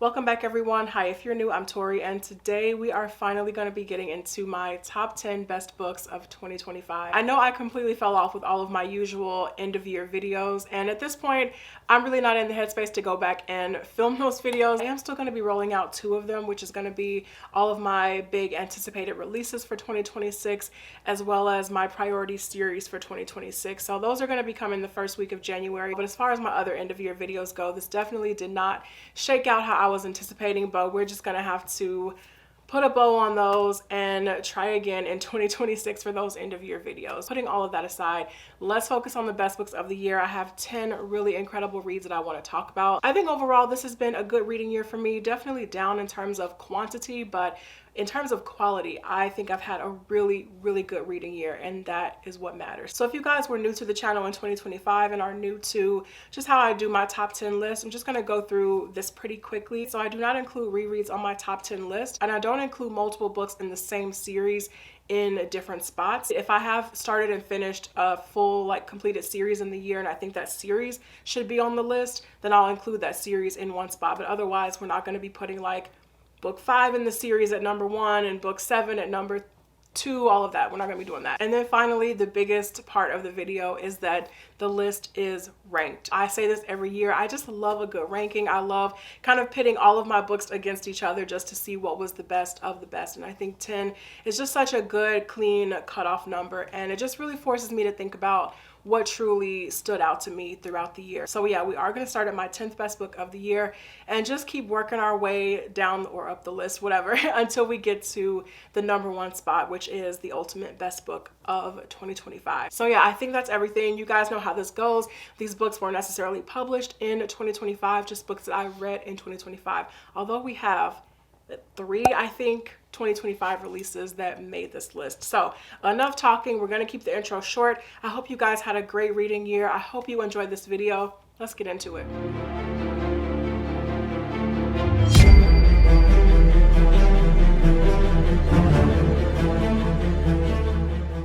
Welcome back everyone. Hi, if you're new, I'm Tori, and today we are finally going to be getting into my top 10 best books of 2025. I know I completely fell off with all of my usual end of year videos, and at this point I'm really not in the headspace to go back and film those videos. I am still going to be rolling out two of them, which is going to be all of my big anticipated releases for 2026 as well as my priority series for 2026. So those are going to be coming the first week of January. But as far as my other end of year videos go, this definitely did not shake out how I was anticipating, but we're just gonna have to put a bow on those and try again in 2026 for those end of year videos. Putting all of that aside, let's focus on the best books of the year. I have 10 really incredible reads that I want to talk about. I think overall this has been a good reading year for me, definitely down in terms of quantity, but in terms of quality, I think I've had a really good reading year, and that is what matters. So if you guys were new to the channel in 2025 and are new to just how I do my top 10 list, I'm just gonna go through this pretty quickly. So I do not include rereads on my top 10 list, and I don't include multiple books in the same series in different spots. If I have started and finished a full completed series in the year and I think that series should be on the list, then I'll include that series in one spot. But otherwise, we're not going to be putting book 5 in the series at number 1 and book 7 at number 2, all of that. We're not going to be doing that. And then finally, the biggest part of the video is that the list is ranked. I say this every year. I just love a good ranking. I love kind of pitting all of my books against each other just to see what was the best of the best. And I think 10 is just such a good, clean cutoff number. And it just really forces me to think about what truly stood out to me throughout the year. So yeah, we are going to start at my 10th best book of the year and just keep working our way down or up the list, whatever, until we get to the number 1 spot, which is the ultimate best book of 2025. So yeah, I think that's everything. You guys know how this goes. These books weren't necessarily published in 2025, just books that I read in 2025. Although we have 3, I think, 2025 releases that made this list. So enough talking. We're going to keep the intro short. I hope you guys had a great reading year. I hope you enjoyed this video. Let's get into it.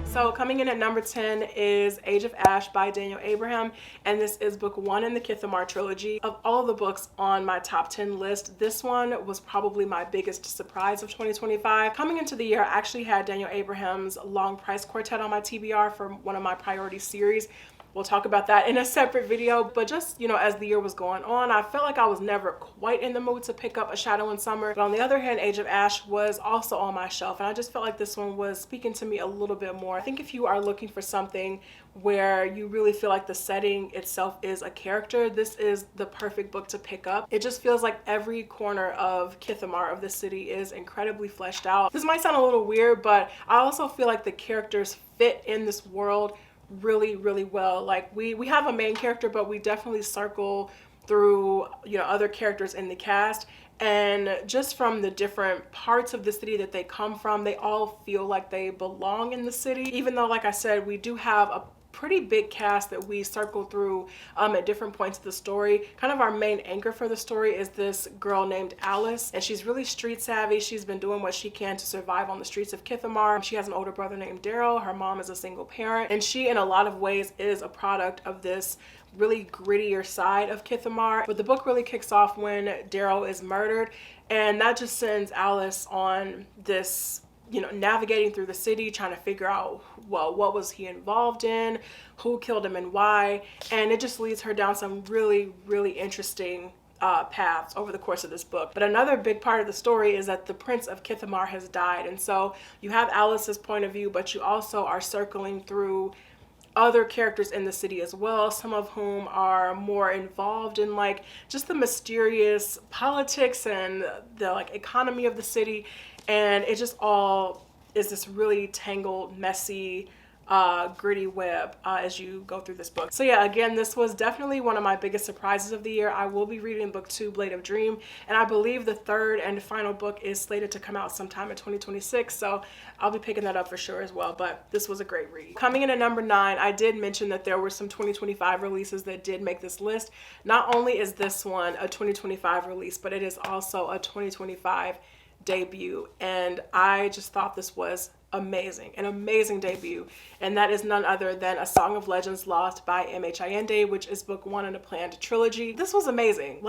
So coming in at number 10 is Age of Ash by Daniel Abraham, and this is book 1 in the Kithamar trilogy. Of all the books on my top 10 list, this one was probably my biggest surprise of 2025. Coming into the year, I actually had Daniel Abraham's Long Price Quartet on my TBR for one of my priority series. We'll talk about that in a separate video, but just, as the year was going on, I felt like I was never quite in the mood to pick up A Shadow in Summer. But on the other hand, Age of Ash was also on my shelf, and I just felt like this one was speaking to me a little bit more. I think if you are looking for something where you really feel like the setting itself is a character, this is the perfect book to pick up. It just feels like every corner of Kithamar, of the city, is incredibly fleshed out. This might sound a little weird, but I also feel like the characters fit in this world really well. We have a main character, but we definitely circle through other characters in the cast, and just from the different parts of the city that they come from, they all feel like they belong in the city, even though, like I said, we do have a pretty big cast that we circle through at different points of the story. Kind of our main anchor for the story is this girl named Alice, and she's really street savvy. She's been doing what she can to survive on the streets of Kithamar. She has an older brother named Daryl. Her mom is a single parent, and she in a lot of ways is a product of this really grittier side of Kithamar. But the book really kicks off when Daryl is murdered, and that just sends Alice on this navigating through the city, trying to figure out, well, what was he involved in, who killed him and why. And it just leads her down some really interesting paths over the course of this book. But another big part of the story is that the Prince of Kithamar has died, and so you have Alice's point of view, but you also are circling through other characters in the city as well, some of whom are more involved in just the mysterious politics and the economy of the city. And it just all is this really tangled, messy, gritty web as you go through this book. So yeah, again, this was definitely one of my biggest surprises of the year. I will be reading book 2, Blade of Dream, and I believe the third and final book is slated to come out sometime in 2026, so I'll be picking that up for sure as well. But this was a great read. Coming in at number 9, I did mention that there were some 2025 releases that did make this list. Not only is this one a 2025 release, but it is also a 2025 debut, and I just thought this was amazing, an amazing debut, and that is none other than A Song of Legends Lost by M.H. Allende, which is book 1 in a planned trilogy. This was amazing.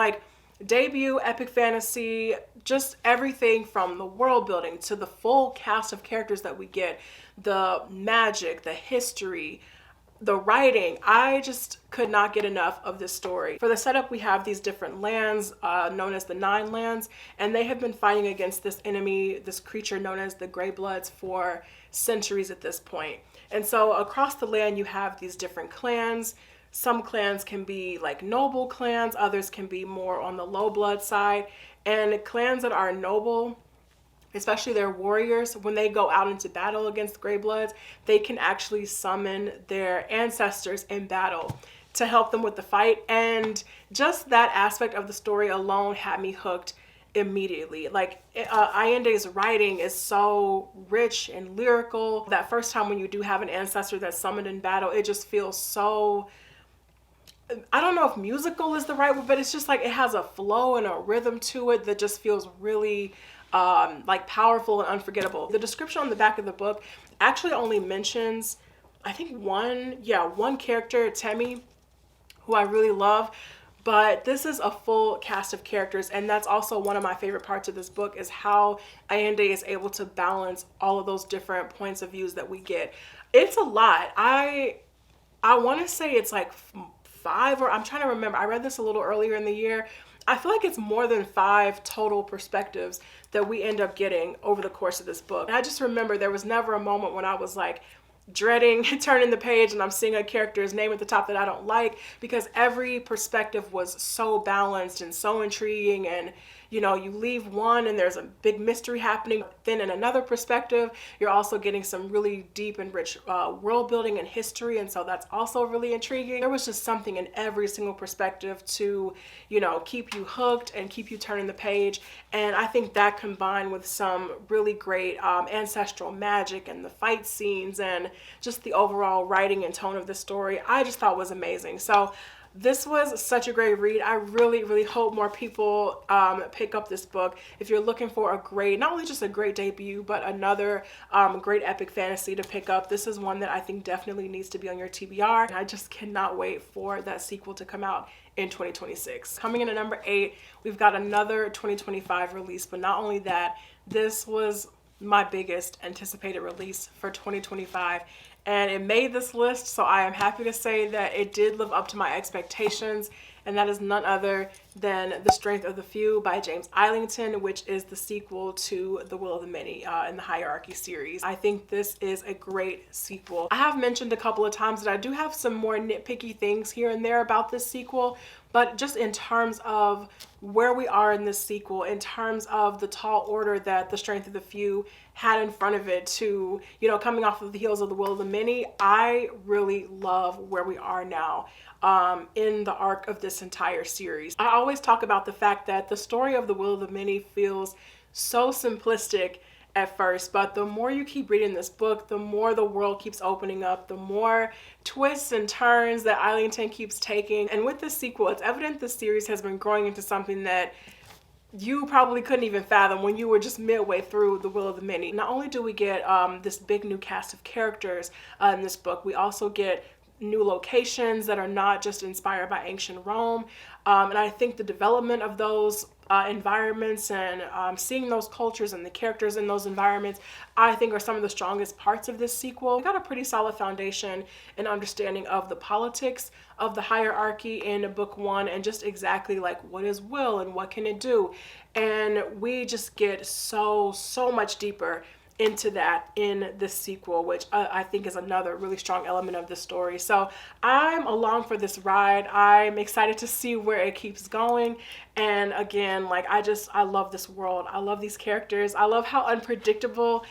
debut epic fantasy, just everything from the world building to the full cast of characters that we get, the magic, the history, the writing. I just could not get enough of this story. For the setup, we have these different lands known as the Nine Lands, and they have been fighting against this enemy, this creature known as the Greybloods, for centuries at this point. And so across the land, you have these different clans. Some clans can be like noble clans, others can be more on the low blood side. And clans that are noble, especially their warriors, when they go out into battle against Greybloods, they can actually summon their ancestors in battle to help them with the fight. And just that aspect of the story alone had me hooked immediately. Like, Allende's writing is so rich and lyrical. That first time when you do have an ancestor that's summoned in battle, it just feels so, I don't know if musical is the right word, but it's just like it has a flow and a rhythm to it that just feels really like powerful and unforgettable. The description on the back of the book actually only mentions, I think one character, Temmie, who I really love. But this is a full cast of characters, and that's also one of my favorite parts of this book, is how Allende is able to balance all of those different points of views that we get. It's a lot. I want to say it's like 5, or I'm trying to remember. I read this a little earlier in the year. I feel like it's more than 5 total perspectives that we end up getting over the course of this book. And I just remember there was never a moment when I was like dreading turning the page and I'm seeing a character's name at the top that I don't like, because every perspective was so balanced and so intriguing. And you know, you leave one and there's a big mystery happening. Then in another perspective, you're also getting some really deep and rich world building and history. And so that's also really intriguing. There was just something in every single perspective to, you know, keep you hooked and keep you turning the page. And I think that combined with some really great ancestral magic and the fight scenes and just the overall writing and tone of the story, I just thought was amazing. So this was such a great read. I really, really hope more people pick up this book. If you're looking for a great, not only just a great debut, but another great epic fantasy to pick up, this is one that I think definitely needs to be on your TBR. And I just cannot wait for that sequel to come out in 2026. Coming in at number 8, we've got another 2025 release, but not only that, this was my biggest anticipated release for 2025. And it made this list, so I am happy to say that it did live up to my expectations, and that is none other than The Strength of the Few by James Islington, which is the sequel to The Will of the Many in the Hierarchy series. I think this is a great sequel. I have mentioned a couple of times that I do have some more nitpicky things here and there about this sequel, but just in terms of where we are in this sequel, in terms of the tall order that The Strength of the Few had in front of it to, you know, coming off of the heels of The Will of the Many, I really love where we are now in the arc of this entire series. I always talk about the fact that the story of The Will of the Many feels so simplistic at first, but the more you keep reading this book, the more the world keeps opening up, the more twists and turns that Islington keeps taking. And with this sequel, it's evident the series has been growing into something that you probably couldn't even fathom when you were just midway through The Will of the Many. Not only do we get this big new cast of characters in this book, we also get new locations that are not just inspired by ancient Rome. And I think the development of those environments and seeing those cultures and the characters in those environments, I think are some of the strongest parts of this sequel. We got a pretty solid foundation and understanding of the politics of the hierarchy in book 1 and just exactly like what is will and what can it do. And we just get so much deeper into that in this sequel, which I think is another really strong element of the story. So I'm along for this ride. I'm excited to see where it keeps going. And again, like I love this world. I love these characters. I love how unpredictable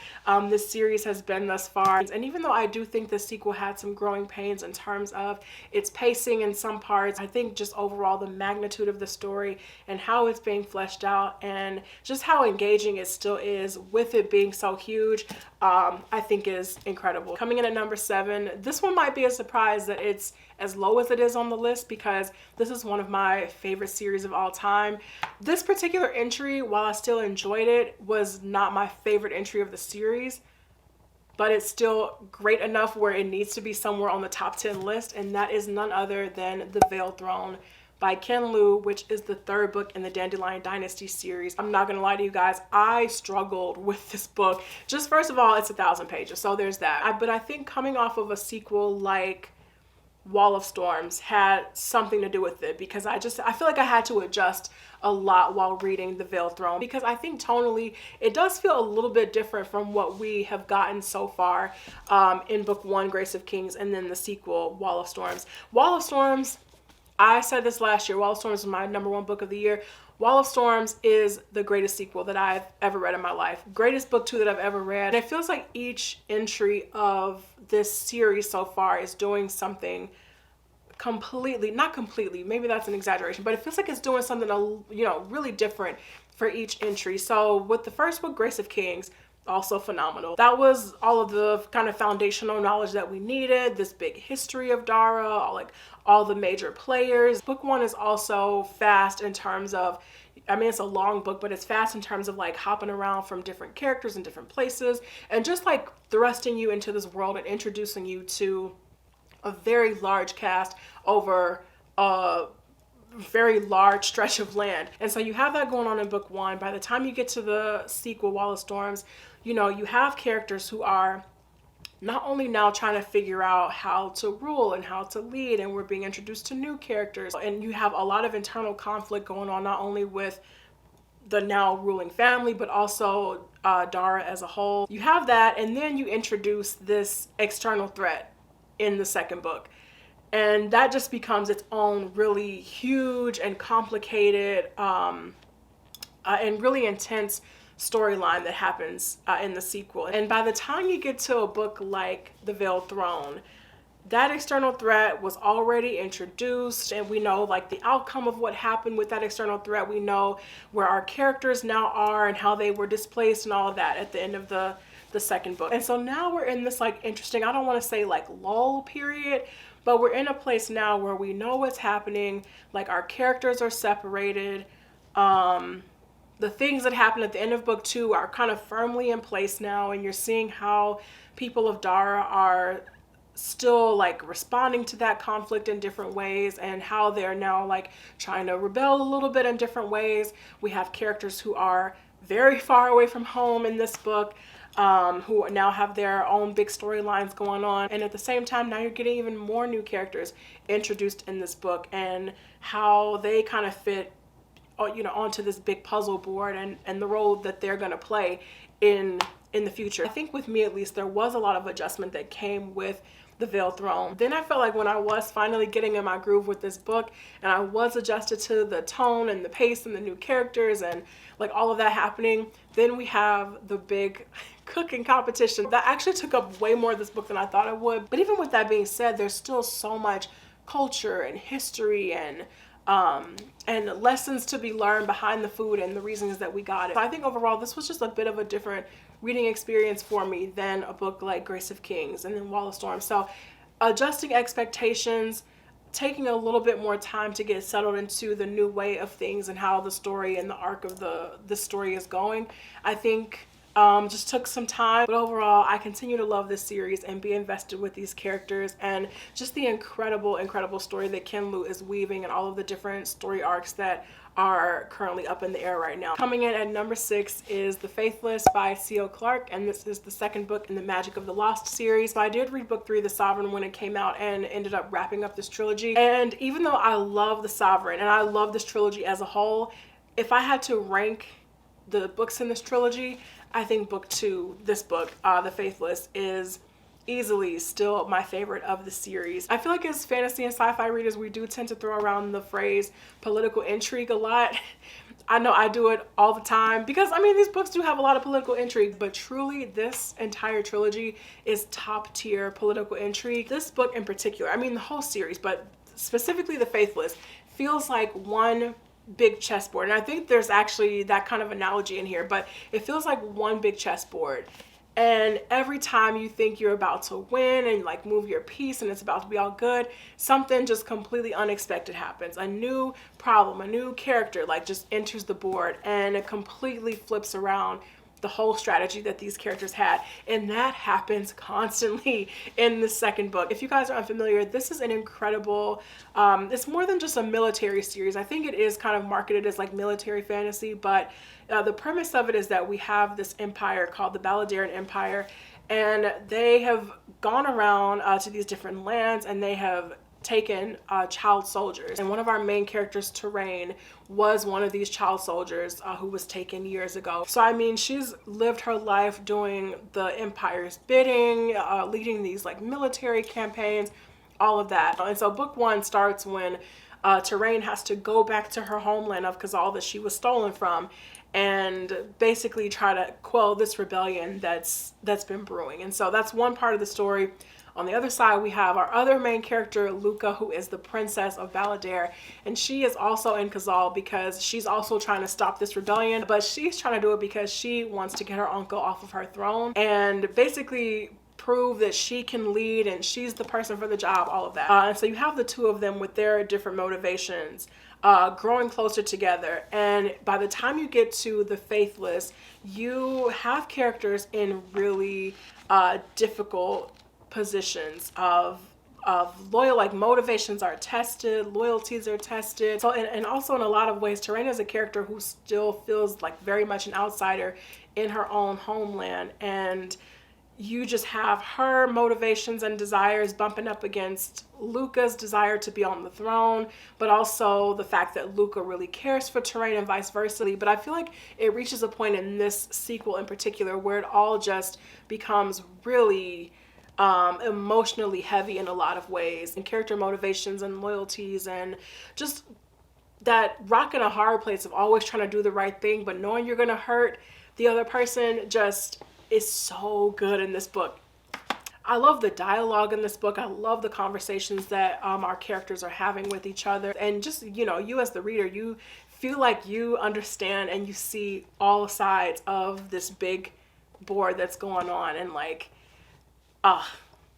this series has been thus far. And even though I do think the sequel had some growing pains in terms of its pacing in some parts, I think just overall the magnitude of the story and how it's being fleshed out and just how engaging it still is with it being so huge, I think is incredible. Coming in at number 7, this one might be a surprise that it's as low as it is on the list, because this is one of my favorite series of all time. This particular entry, while I still enjoyed it, was not my favorite entry of the series, but it's still great enough where it needs to be somewhere on the top 10 list, and that is none other than The Veiled Throne by Ken Liu, which is the third book in the Dandelion Dynasty series. I'm not gonna lie to you guys, I struggled with this book. Just first of all, it's 1,000 pages, so there's that. But I think coming off of a sequel like Wall of Storms had something to do with it, because I feel like I had to adjust a lot while reading The Veiled Throne, because I think tonally it does feel a little bit different from what we have gotten so far in book 1, Grace of Kings, and then the sequel, Wall of Storms. Wall of Storms, I said this last year, Wall of Storms was my #1 book of the year. Wall of Storms is the greatest sequel that I've ever read in my life. Greatest book too that I've ever read. And it feels like each entry of this series so far is doing something completely, not completely, maybe that's an exaggeration, but it feels like it's doing something, you know, really different for each entry. So with the first book, Grace of Kings, also phenomenal. That was all of the kind of foundational knowledge that we needed, this big history of Dara, all the major players. Book 1 is also fast in terms of, I mean, it's a long book, but it's fast in terms of like hopping around from different characters in different places and just like thrusting you into this world and introducing you to a very large cast over a very large stretch of land. And so you have that going on in book 1. By the time you get to the sequel, Wall of Storms, you know, you have characters who are not only now trying to figure out how to rule and how to lead, and we're being introduced to new characters, and you have a lot of internal conflict going on, not only with the now ruling family, but also Dara as a whole. You have that, and then you introduce this external threat in the second book. And that just becomes its own really huge and complicated and really intense storyline that happens in the sequel. And by the time you get to a book like The Veiled Throne, that external threat was already introduced, and we know like the outcome of what happened with that external threat. We know where our characters now are and how they were displaced and all of that at the end of the second book. And so now we're in this like interesting, I don't want to say like lull period, but we're in a place now where we know what's happening, like our characters are separated. The things that happened at the end of book 2 are kind of firmly in place now, and you're seeing how people of Dara are still like responding to that conflict in different ways, and how they're now like trying to rebel a little bit in different ways. We have characters who are very far away from home in this book, who now have their own big storylines going on. And at the same time, now you're getting even more new characters introduced in this book, and how they kind of fit, you know, onto this big puzzle board, and the role that they're going to play in the future. I think with me, at least, there was a lot of adjustment that came with The Veiled Throne. Then I felt like when I was finally getting in my groove with this book, and I was adjusted to the tone and the pace and the new characters and like all of that happening, then we have the big cooking competition that actually took up way more of this book than I thought it would. But even with that being said, there's still so much culture and history and lessons to be learned behind the food and the reasons that we got it. So I think overall this was just a bit of a different reading experience for me than a book like Grace of Kings and then Wall of Storms. So adjusting expectations, taking a little bit more time to get settled into the new way of things and how the story and the arc of the story is going, I think just took some time. But overall, I continue to love this series and be invested with these characters, and just the incredible story that Ken Liu is weaving, and all of the different story arcs that are currently up in the air right now. Coming in at number 6 is The Faithless by C.O. Clarke, and this is the second book in the Magic of the Lost series. So I did read book 3, The Sovereign, when it came out, and ended up wrapping up this trilogy. And even though I love The Sovereign and I love this trilogy as a whole, if I had to rank the books in this trilogy, I think book 2, this book, The Faithless, is easily still my favorite of the series. I feel like as fantasy and sci-fi readers, we do tend to throw around the phrase political intrigue a lot. I know I do it all the time because, I mean, these books do have a lot of political intrigue, but truly this entire trilogy is top tier political intrigue. This book in particular, I mean the whole series, but specifically The Faithless, feels like one big chessboard. And I think there's actually that kind of analogy in here, but it feels like one big chessboard. And every time you think you're about to win and like move your piece and it's about to be all good, something just completely unexpected happens. A new problem, a new character like just enters the board, and it completely flips around the whole strategy that these characters had. And that happens constantly in the second book. If you guys are unfamiliar, this is an incredible, it's more than just a military series. I think it is kind of marketed as like military fantasy, but the premise of it is that we have this empire called the Balladeran Empire, and they have gone around to these different lands, and they have taken child soldiers. And one of our main characters, Terrain, was one of these child soldiers who was taken years ago. So I mean, she's lived her life doing the Empire's bidding, leading these like military campaigns, all of that. And so book one starts when Terrain has to go back to her homeland of Cazal that she was stolen from, and basically try to quell this rebellion that's been brewing. And so that's one part of the story. On the other side, we have our other main character, Luca, who is the princess of Balladear, and she is also in Cazal because she's also trying to stop this rebellion, but she's trying to do it because she wants to get her uncle off of her throne and basically prove that she can lead and she's the person for the job, all of that. And so you have the two of them with their different motivations growing closer together. And by the time you get to the Faithless, you have characters in really difficult positions of loyal, like motivations are tested, loyalties are tested. So, and also in a lot of ways, Terrain is a character who still feels like very much an outsider in her own homeland. And you just have her motivations and desires bumping up against Luca's desire to be on the throne, but also the fact that Luca really cares for Terrain and vice versa. But I feel like it reaches a point in this sequel in particular where it all just becomes really emotionally heavy in a lot of ways, and character motivations and loyalties, and just that rock and a hard place of always trying to do the right thing, but knowing you're gonna hurt the other person just is so good in this book. I love the dialogue in this book. I love the conversations that our characters are having with each other. And just, you know, you as the reader, you feel like you understand and you see all sides of this big board that's going on. And like,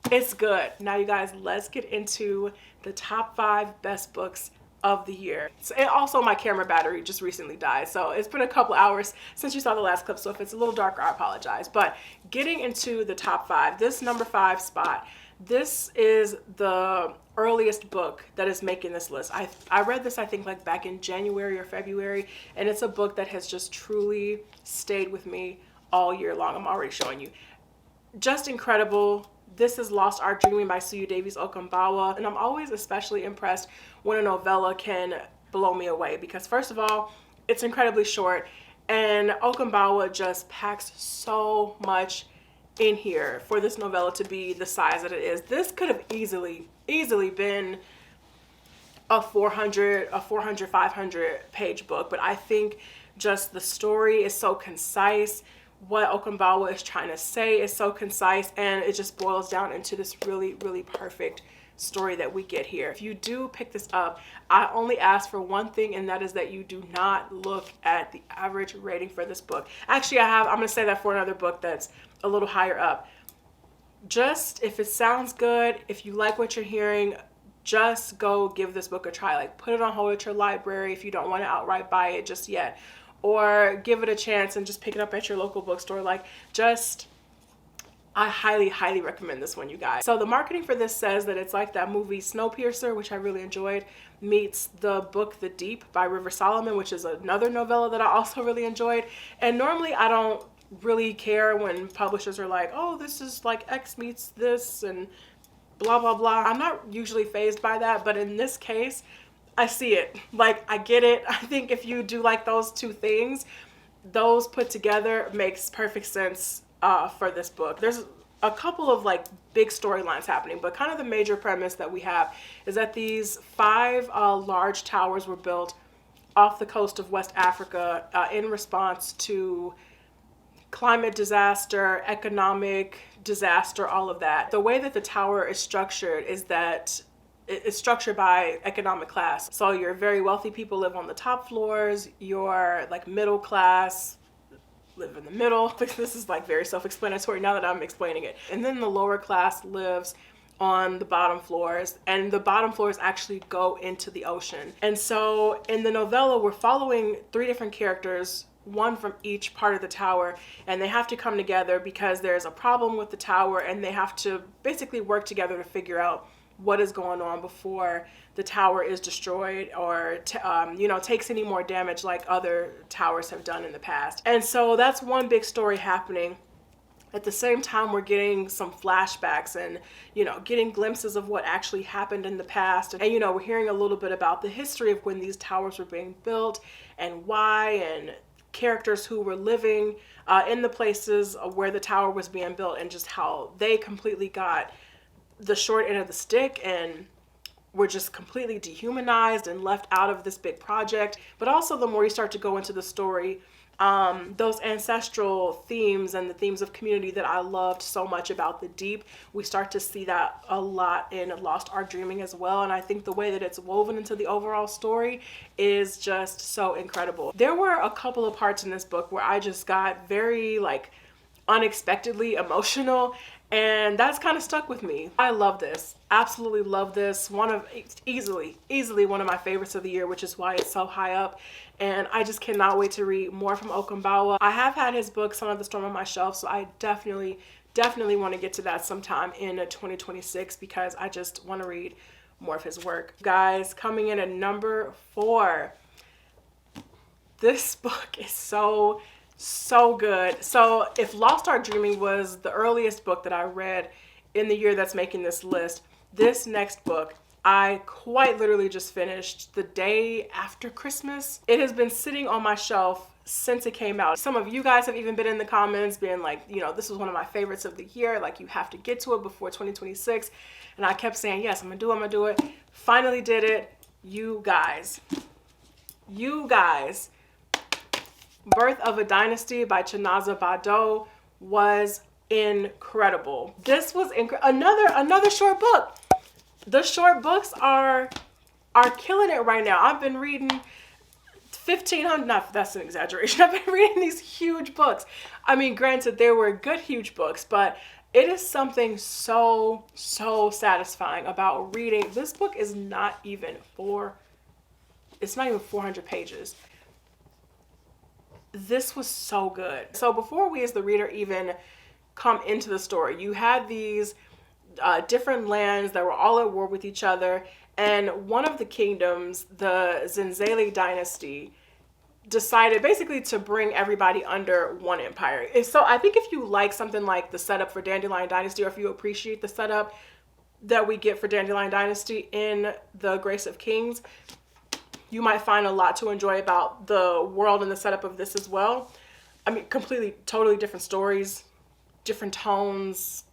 it's good. Now, you guys, let's get into the top 5 best books of the year. So, and also my camera battery just recently died, so it's been a couple hours since you saw the last clip, so if it's a little darker, I apologize. But getting into the top 5, this number 5 spot, this is the earliest book that is making this list. I read this, I think, like back in January or February, and it's a book that has just truly stayed with me all year long. I'm already showing you. Just incredible. This is Lost Art Dreaming by Suyu Davies Okumbawa, and I'm always especially impressed when a novella can blow me away because, first of all, it's incredibly short, and Okumbawa just packs so much in here for this novella to be the size that it is. This could have easily been a 400, 500 page book, but I think just the story is so concise. What Okumbawa is trying to say is so concise, and it just boils down into this really, really perfect story that we get here. If you do pick this up, I only ask for one thing, and that is that you do not look at the average rating for this book. Actually, I'm going to say that for another book that's a little higher up. Just, if it sounds good, if you like what you're hearing, just go give this book a try. Like, put it on hold at your library if you don't want to outright buy it just yet, or give it a chance and just pick it up at your local bookstore. Like, just, I highly, highly recommend this one, you guys. So the marketing for this says that it's like that movie Snowpiercer, which I really enjoyed, meets the book The Deep by River Solomon, which is another novella that I also really enjoyed. And normally I don't really care when publishers are like, oh, this is like X meets this and blah, blah, blah. I'm not usually fazed by that, but in this case, I see it. Like, I get it. I think if you do like those two things, those put together makes perfect sense for this book. There's a couple of like big storylines happening, but kind of the major premise that we have is that these 5 large towers were built off the coast of West Africa in response to climate disaster, economic disaster, all of that. The way that the tower is structured is that it's structured by economic class. So your very wealthy people live on the top floors, your like middle class live in the middle. This is like very self-explanatory now that I'm explaining it. And then the lower class lives on the bottom floors, and the bottom floors actually go into the ocean. And so in the novella, we're following 3 different characters one from each part of the tower, and they have to come together because there's a problem with the tower, and they have to basically work together to figure out what is going on before the tower is destroyed or takes any more damage like other towers have done in the past. And so that's one big story happening. At the same time, we're getting some flashbacks and, getting glimpses of what actually happened in the past. And, we're hearing a little bit about the history of when these towers were being built and why, and characters who were living in the places where the tower was being built, and just how they completely got the short end of the stick and were just completely dehumanized and left out of this big project. But also, the more you start to go into the story, those ancestral themes and the themes of community that I loved so much about The Deep, we start to see that a lot in Lost Ark Dreaming as well. And I think the way that it's woven into the overall story is just so incredible. There were a couple of parts in this book where I just got very unexpectedly emotional, and that's kind of stuck with me. I love this. Absolutely love this. Easily one of my favorites of the year, which is why it's so high up. And I just cannot wait to read more from Okumbawa. I have had his book, Son of the Storm, on my shelf, so I definitely want to get to that sometime in 2026 because I just want to read more of his work. Guys, coming in at number 4. This book is so good. So if Lost Ark Dreaming was the earliest book that I read in the year that's making this list, this next book I quite literally just finished the day after Christmas. It has been sitting on my shelf since it came out. Some of you guys have even been in the comments being like, this was one of my favorites of the year. Like, you have to get to it before 2026. And I kept saying, yes, I'm gonna do it. Finally did it. You guys. Birth of a Dynasty by Chinaza Bado was incredible. This was another short book. The short books are killing it right now. I've been reading 1,500, that's an exaggeration. I've been reading these huge books. I mean, granted, they were good huge books, but it is something so satisfying about reading. This book is not even 400 pages. This was so good. So before we as the reader even come into the story, you had these different lands that were all at war with each other, and one of the kingdoms, the Zenzele dynasty, decided basically to bring everybody under one empire. And so I think if you like something like the setup for Dandelion Dynasty, or if you appreciate the setup that we get for Dandelion Dynasty in The Grace of Kings, you might find a lot to enjoy about the world and the setup of this as well. I mean, totally different stories, different tones,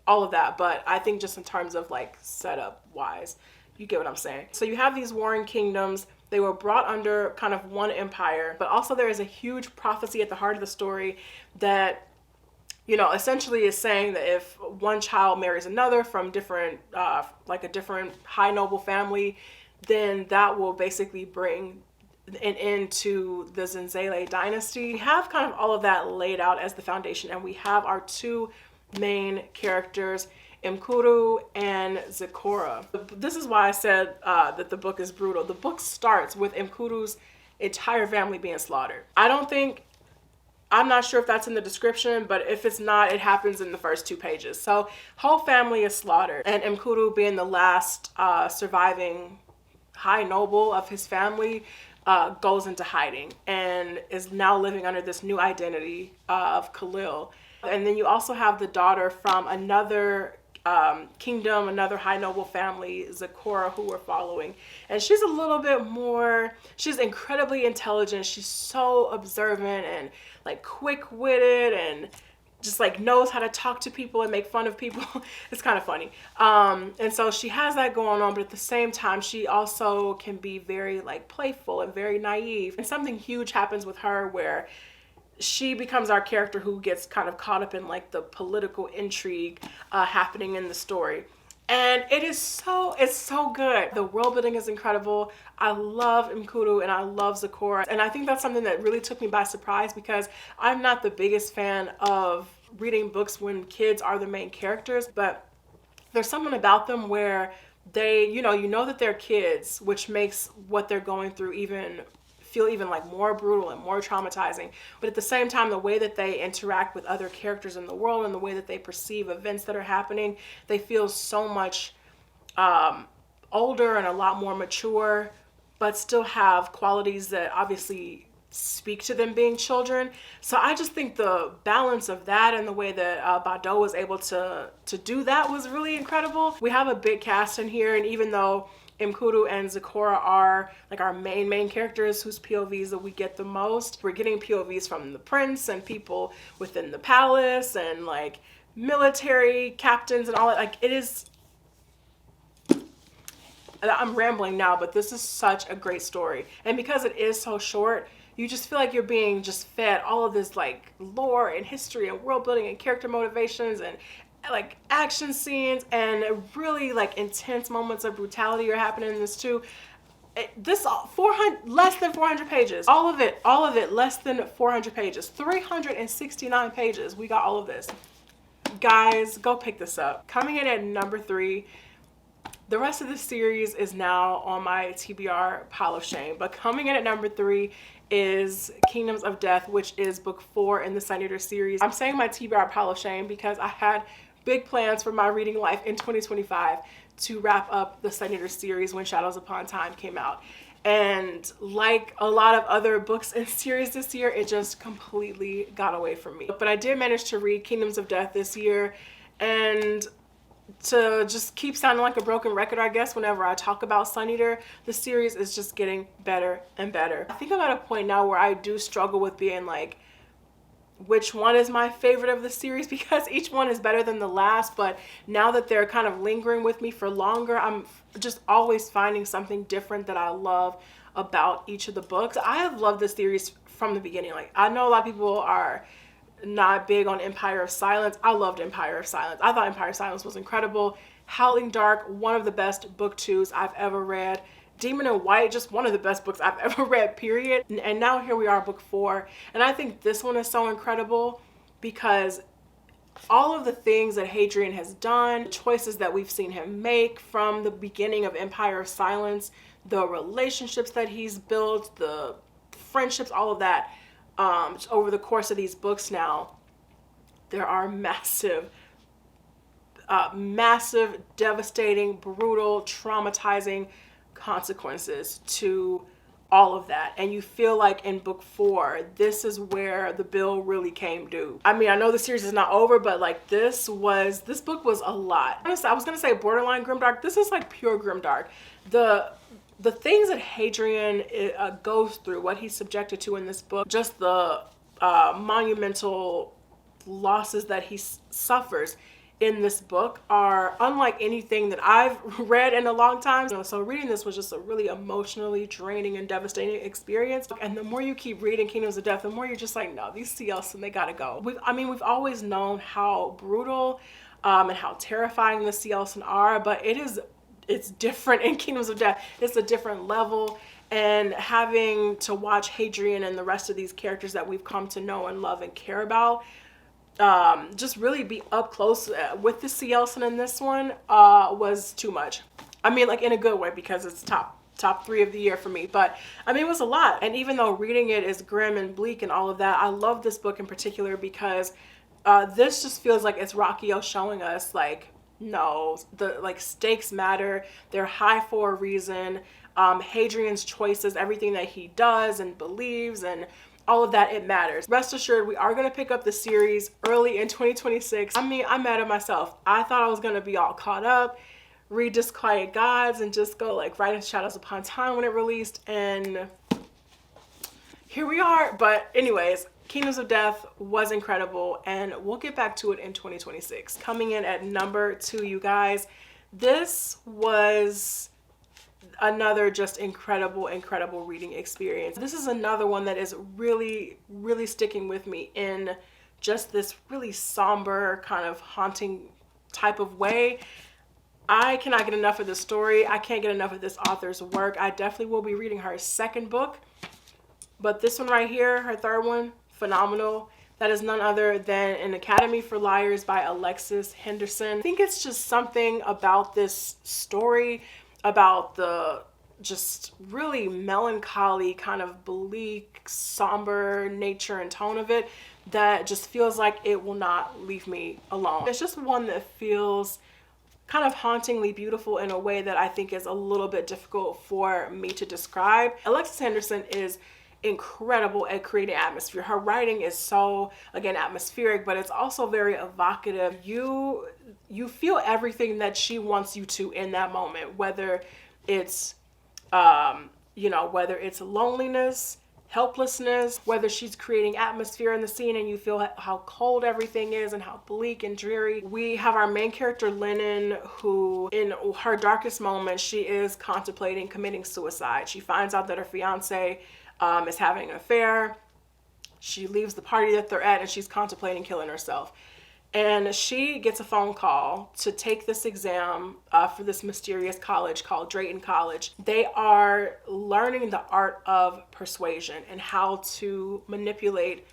all of that. But I think just in terms of setup wise, you get what I'm saying. So you have these warring kingdoms. They were brought under kind of one empire, but also there is a huge prophecy at the heart of the story that, essentially is saying that if one child marries another from different, a different high noble family, then that will basically bring an end to the Zenzele dynasty. We have kind of all of that laid out as the foundation, and we have our two main characters, Mkuru and Zecora. This is why I said that the book is brutal. The book starts with Mkuru's entire family being slaughtered. I'm not sure if that's in the description, but if it's not, it happens in the first 2 pages. So whole family is slaughtered, and Mkuru, being the last surviving high noble of his family, goes into hiding and is now living under this new identity of Khalil. And then you also have the daughter from another kingdom, another high noble family, Zecora, who we're following. And she's a little bit more, she's incredibly intelligent. She's so observant and quick-witted, and just knows how to talk to people and make fun of people. It's kind of funny. And so she has that going on, but at the same time, she also can be very playful and very naive. And something huge happens with her where she becomes our character who gets kind of caught up in the political intrigue happening in the story. And it's so good. The world building is incredible. I love Mkuru and I love Zecora. And I think that's something that really took me by surprise, because I'm not the biggest fan of reading books when kids are the main characters, but there's something about them where they, you know that they're kids, which makes what they're going through even feel even like more brutal and more traumatizing. But at the same time, the way that they interact with other characters in the world and the way that they perceive events that are happening, they feel so much older and a lot more mature, but still have qualities that obviously speak to them being children. So I just think the balance of that and the way that Bado was able to do that was really incredible. We have a big cast in here, and even though Mkuru and Zikora are like our main characters whose POVs that we get the most, we're getting POVs from the prince and people within the palace and like military captains and all that. Like, it is, I'm rambling now, but this is such a great story. And because it is so short, you just feel like you're being just fed all of this like lore and history and world building and character motivations and like action scenes and really like intense moments of brutality are happening in this too. This 400, less than 400 pages. All of it less than 400 pages. 369 pages. We got all of this. Guys, go pick this up. Coming in at number 3. The rest of the series is now on my TBR pile of shame, but coming in at number 3 is Kingdoms of Death, which is book 4 in the Sun Eater series. I'm saying my TBR pile of shame because I had big plans for my reading life in 2025 to wrap up the Sun Eater series when Shadows Upon Time came out. And like a lot of other books and series this year, it just completely got away from me. But I did manage to read Kingdoms of Death this year, and to just keep sounding like a broken record, I guess, whenever I talk about Sun Eater, the series is just getting better and better. I think I'm at a point now where I do struggle with being like, which one is my favorite of the series, because each one is better than the last. But now that they're kind of lingering with me for longer, I'm just always finding something different that I love about each of the books. I have loved this series from the beginning. Like, I know a lot of people are not big on Empire of Silence. I loved Empire of Silence. I thought Empire of Silence was incredible. Howling Dark, one of the best book 2s I've ever read. Demon in White, just one of the best books I've ever read, period. And now here we are, book 4. And I think this one is so incredible because all of the things that Hadrian has done, choices that we've seen him make from the beginning of Empire of Silence, the relationships that he's built, the friendships, all of that, over the course of these books now, there are massive, devastating, brutal, traumatizing consequences to all of that. And you feel like in book 4, this is where the bill really came due. I mean, I know the series is not over, but like this book was a lot. I was gonna say borderline grimdark. This is like pure grimdark. The things that Hadrian goes through, what he's subjected to in this book, just the monumental losses that he suffers in this book are unlike anything that I've read in a long time. So reading this was just a really emotionally draining and devastating experience. And the more you keep reading Kingdoms of Death, the more you're just like, no, these CLs, they gotta go. We've always known how brutal and how terrifying the CLs are, but it's different in Kingdoms of Death. It's a different level, and having to watch Hadrian and the rest of these characters that we've come to know and love and care about just really be up close with the C. Elson in this one was too much. I mean, like in a good way, because it's top 3 of the year for me, but I mean, it was a lot. And even though reading it is grim and bleak and all of that, I love this book in particular because this just feels like it's Rockio showing us like, no, the like stakes matter. They're high for a reason. Hadrian's choices, everything that he does and believes and all of that, it matters. Rest assured, we are going to pick up the series early in 2026. I mean, I'm mad at myself. I thought I was going to be all caught up, read Disquiet Gods, and just go like right into Shadows Upon Time when it released, and here we are. But anyways, Kingdoms of Death was incredible, and we'll get back to it in 2026. Coming in at number 2, you guys, this was another just incredible reading experience. This is another one that is really sticking with me in just this really somber, kind of haunting type of way. I cannot get enough of this story. I can't get enough of this author's work. I definitely will be reading her second book, but this one right here, her third one, phenomenal. That is none other than An Academy for Liars by Alexis Henderson. I think it's just something about this story, about the just really melancholy, kind of bleak, somber nature and tone of it that just feels like it will not leave me alone. It's just one that feels kind of hauntingly beautiful in a way that I think is a little bit difficult for me to describe. Alexis Henderson is incredible at creating atmosphere. Her writing is so, again, atmospheric, but it's also very evocative. You feel everything that she wants you to in that moment, whether it's whether it's loneliness, helplessness, whether she's creating atmosphere in the scene and you feel how cold everything is and how bleak and dreary. We have our main character, Lennon, who in her darkest moments, she is contemplating committing suicide. She finds out that her fiance is having an affair. She leaves the party that they're at and she's contemplating killing herself. And she gets a phone call to take this exam for this mysterious college called Drayton College. They are learning the art of persuasion and how to manipulate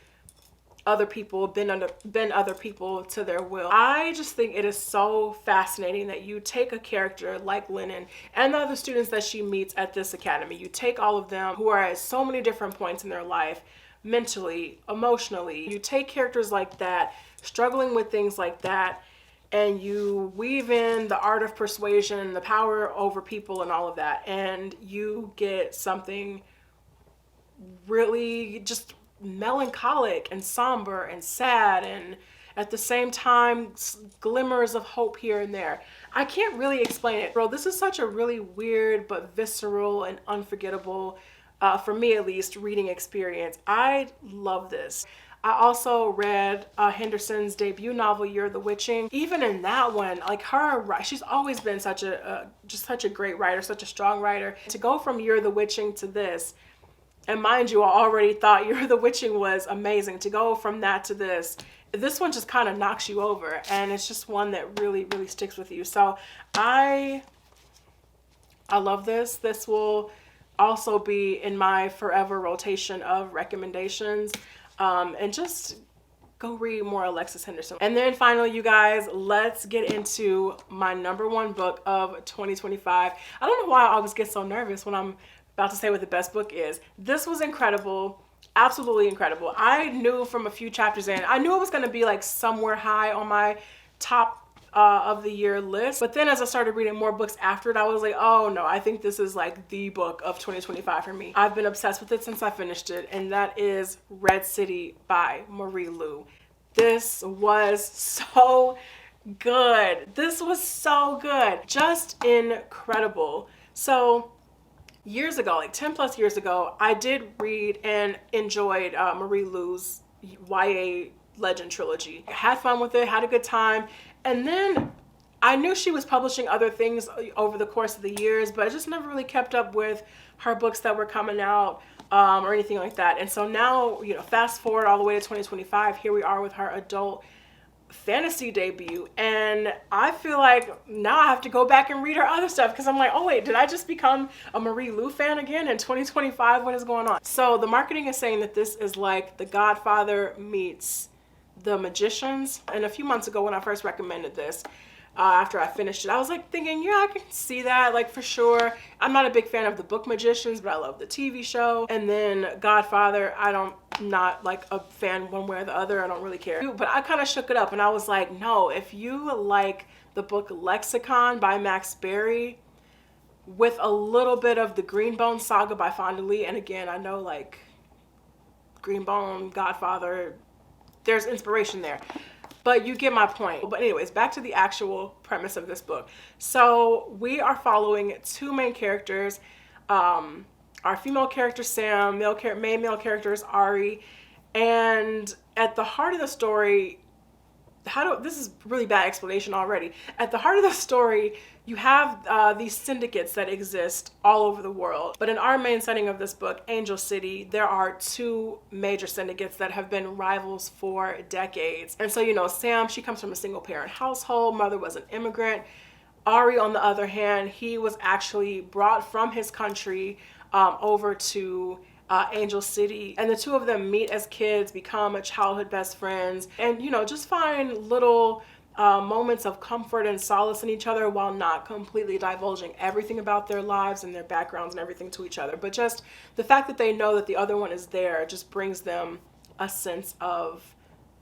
other people, bend other people to their will. I just think it is so fascinating that you take a character like Lennon and the other students that she meets at this academy. You take all of them who are at so many different points in their life, mentally, emotionally. You take characters like that, struggling with things like that, and you weave in the art of persuasion, the power over people and all of that, and you get something really just melancholic and somber and sad, and at the same time glimmers of hope here and there. I can't really explain it, bro. This is such a really weird but visceral and unforgettable, for me at least, reading experience. I love this. I also read Henderson's debut novel, You're the Witching. Even in that one, like she's always been such a great writer, such a strong writer. To go from You're the Witching to this, and mind you, I already thought You're the Witching was amazing. To go from that to this one just kind of knocks you over, and it's just one that really, really sticks with you. So I love this. This will also be in my forever rotation of recommendations. And just go read more Alexis Henderson. And then finally, you guys, let's get into my #1 book of 2025. I don't know why I always get so nervous when I'm about to say what the best book is. This was incredible. Absolutely incredible. I knew from a few chapters in, I knew it was going to be like somewhere high on my top of the year list. But then as I started reading more books after it, I was like, oh no, I think this is like the book of 2025 for me. I've been obsessed with it since I finished it, and that is Red City by Marie Lu. This was so good. This was so good. Just incredible. So years ago, like 10 plus years ago, I did read and enjoyed Marie Lu's YA Legend trilogy. Had fun with it, had a good time. And then I knew she was publishing other things over the course of the years, but I just never really kept up with her books that were coming out or anything like that. And so now, fast forward all the way to 2025, here we are with her adult fantasy debut. And I feel like now I have to go back and read her other stuff because I'm like, oh wait, did I just become a Marie Lu fan again in 2025? What is going on? So the marketing is saying that this is like The Godfather meets The Magicians. And a few months ago when I first recommended this, after I finished it, I was like thinking, yeah, I can see that, like for sure. I'm not a big fan of the book Magicians, but I love the TV show. And then Godfather, not like a fan one way or the other. I don't really care. But I kind of shook it up and I was like, no, if you like the book Lexicon by Max Berry with a little bit of the Greenbone saga by Fonda Lee, and again, I know like Greenbone, Godfather, there's inspiration there. But you get my point. But anyways, back to the actual premise of this book. So we are following two main characters. Our female character, Sam, main male character is Ari. And at the heart of the story, this is really bad explanation already. At the heart of the story, you have these syndicates that exist all over the world. But in our main setting of this book, Angel City, there are two major syndicates that have been rivals for decades. And so, Sam, she comes from a single parent household. Mother was an immigrant. Ari, on the other hand, he was actually brought from his country over to Angel City, and the two of them meet as kids, become childhood best friends, and just find little moments of comfort and solace in each other while not completely divulging everything about their lives and their backgrounds and everything to each other. But just the fact that they know that the other one is there just brings them a sense of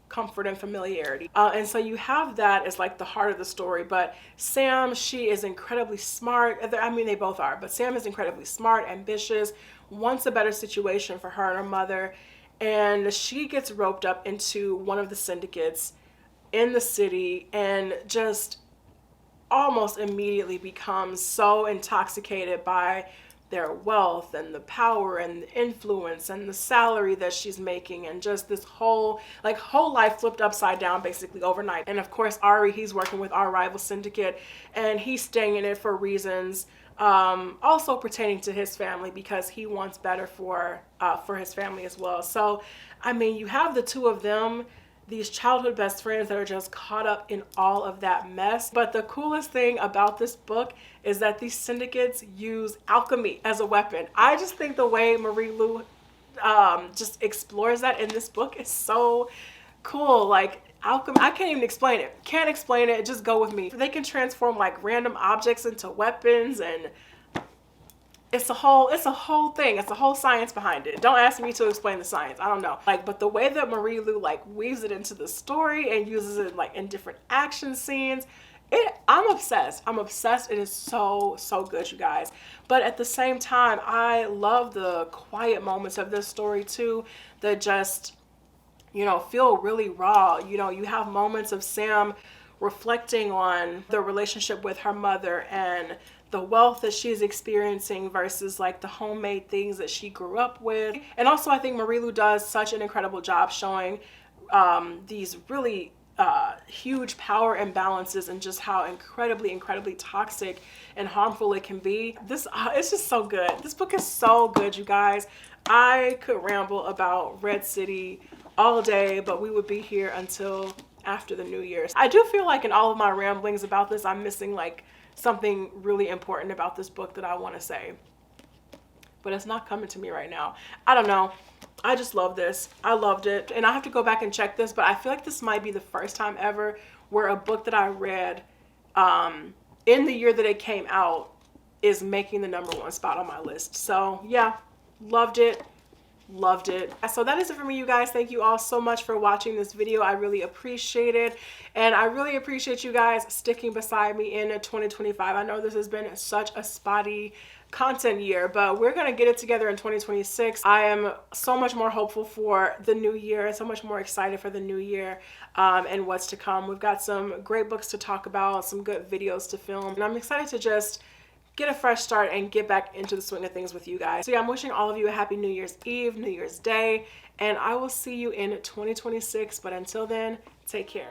comfort and familiarity. And so you have that as like the heart of the story. But Sam, she is incredibly smart. I mean, they both are, but Sam is incredibly smart, ambitious, wants a better situation for her and her mother. And she gets roped up into one of the syndicates in the city and just almost immediately becomes so intoxicated by their wealth and the power and the influence and the salary that she's making, and just this whole life flipped upside down basically overnight. And of course Ari, he's working with our rival syndicate, and he's staying in it for reasons also pertaining to his family, because he wants better for his family as well. So I mean, you have the two of them, these childhood best friends, that are just caught up in all of that mess. But the coolest thing about this book is that these syndicates use alchemy as a weapon. I just think the way Marie Lu just explores that in this book is so cool. Like, alchemy, I can't even explain it. Can't explain it. Just go with me. They can transform like random objects into weapons, and it's a whole thing. It's a whole science behind it. Don't ask me to explain the science. I don't know. Like, but the way that Marie Lu like weaves it into the story and uses it like in different action scenes, I'm obsessed. I'm obsessed. It is so good, you guys. But at the same time, I love the quiet moments of this story too, that just, you know, feel really raw. You know, you have moments of Sam reflecting on the relationship with her mother and the wealth that she's experiencing versus like the homemade things that she grew up with. And also I think Marie Lu does such an incredible job showing these really huge power imbalances and just how incredibly toxic and harmful it can be. This it's just so good. This book is so good, you guys. I could ramble about Red City all day, but we would be here until after the New Year's. I do feel like in all of my ramblings about this, I'm missing like something really important about this book that I want to say, but it's not coming to me right now. I don't know. I just love this. I loved it, and I have to go back and check this, but I feel like this might be the first time ever where a book that I read in the year that it came out is making the #1 spot on my list. So yeah, loved it. Loved it. So that is it for me, you guys. Thank you all so much for watching this video. I really appreciate it, and I really appreciate you guys sticking beside me in 2025. I know this has been such a spotty content year, but we're gonna get it together in 2026. I am so much more hopeful for the new year, so much more excited for the new year and what's to come. We've got some great books to talk about, some good videos to film, and I'm excited to just get a fresh start and get back into the swing of things with you guys. So yeah, I'm wishing all of you a happy New Year's Eve, New Year's Day, and I will see you in 2026. But until then, take care.